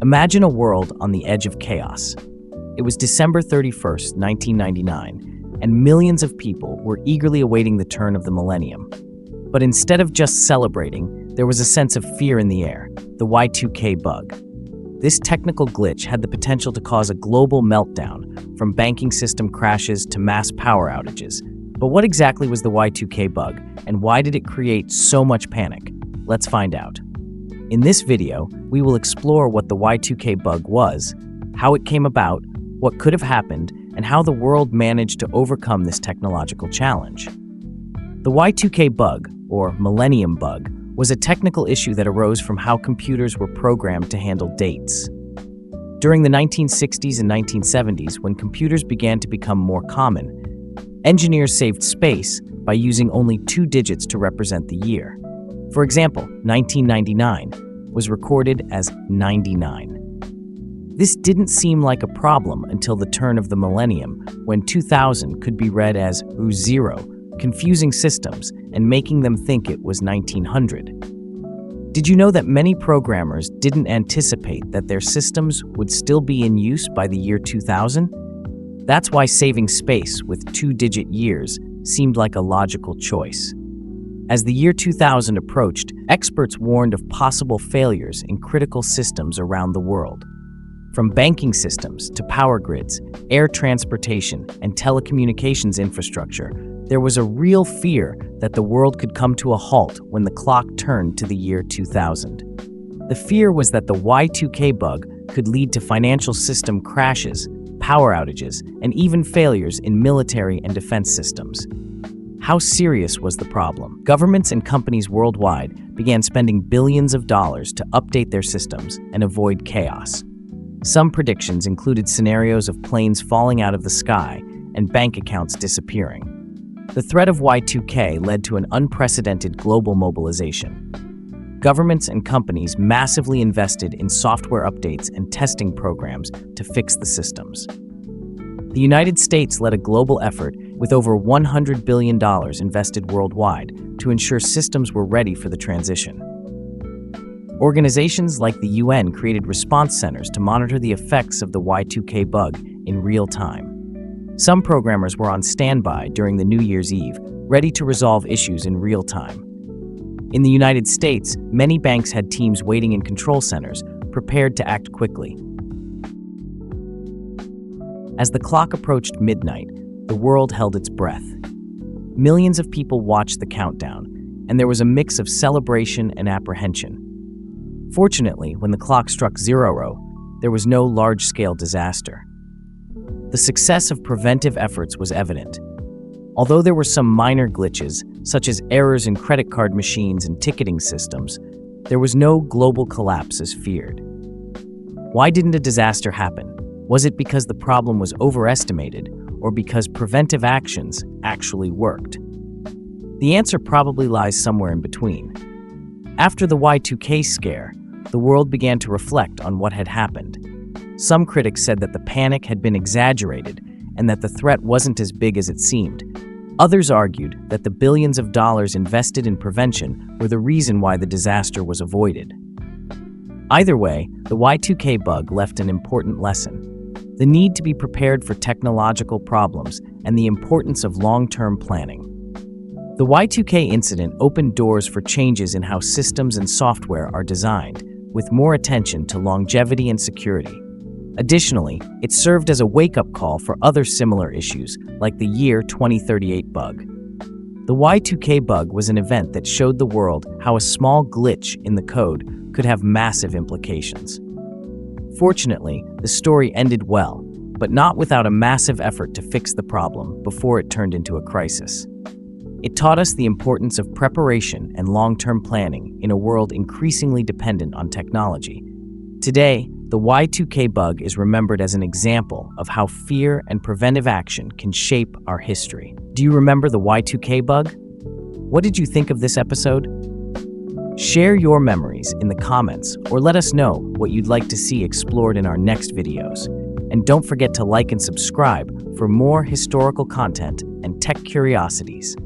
Imagine a world on the edge of chaos. It was December 31st, 1999, and millions of people were eagerly awaiting the turn of the millennium. But instead of just celebrating, there was a sense of fear in the air, the Y2K bug. This technical glitch had the potential to cause a global meltdown, from banking system crashes to mass power outages. But what exactly was the Y2K bug, and why did it create so much panic? Let's find out. In this video, we will explore what the Y2K bug was, how it came about, what could have happened, and how the world managed to overcome this technological challenge. The Y2K bug, or Millennium bug, was a technical issue that arose from how computers were programmed to handle dates. During the 1960s and 1970s, when computers began to become more common, engineers saved space by using only 2 digits to represent the year. For example, 1999 was recorded as 99. This didn't seem like a problem until the turn of the millennium, when 2000 could be read as 0, confusing systems and making them think it was 1900. Did you know that many programmers didn't anticipate that their systems would still be in use by the year 2000? That's why saving space with 2-digit years seemed like a logical choice. As the year 2000 approached, experts warned of possible failures in critical systems around the world. From banking systems to power grids, air transportation, and telecommunications infrastructure, there was a real fear that the world could come to a halt when the clock turned to the year 2000. The fear was that the Y2K bug could lead to financial system crashes, power outages, and even failures in military and defense systems. How serious was the problem? Governments and companies worldwide began spending billions of dollars to update their systems and avoid chaos. Some predictions included scenarios of planes falling out of the sky and bank accounts disappearing. The threat of Y2K led to an unprecedented global mobilization. Governments and companies massively invested in software updates and testing programs to fix the systems. The United States led a global effort with over $100 billion invested worldwide to ensure systems were ready for the transition. Organizations like the UN created response centers to monitor the effects of the Y2K bug in real time. Some programmers were on standby during the New Year's Eve, ready to resolve issues in real time. In the United States, many banks had teams waiting in control centers, prepared to act quickly. As the clock approached midnight, the world held its breath. Millions of people watched the countdown, and there was a mix of celebration and apprehension. Fortunately, when the clock struck 0, there was no large-scale disaster. The success of preventive efforts was evident. Although there were some minor glitches, such as errors in credit card machines and ticketing systems, there was no global collapse as feared. Why didn't a disaster happen? Was it because the problem was overestimated, or because preventive actions actually worked? The answer probably lies somewhere in between. After the Y2K scare, the world began to reflect on what had happened. Some critics said that the panic had been exaggerated and that the threat wasn't as big as it seemed. Others argued that the billions of dollars invested in prevention were the reason why the disaster was avoided. Either way, the Y2K bug left an important lesson: the need to be prepared for technological problems and the importance of long-term planning. The Y2K incident opened doors for changes in how systems and software are designed, with more attention to longevity and security. Additionally, it served as a wake-up call for other similar issues, like the year 2038 bug. The Y2K bug was an event that showed the world how a small glitch in the code could have massive implications. Fortunately, the story ended well, but not without a massive effort to fix the problem before it turned into a crisis. It taught us the importance of preparation and long-term planning in a world increasingly dependent on technology. Today, the Y2K bug is remembered as an example of how fear and preventive action can shape our history. Do you remember the Y2K bug? What did you think of this episode? Share your memories in the comments or let us know what you'd like to see explored in our next videos. And don't forget to like and subscribe for more historical content and tech curiosities.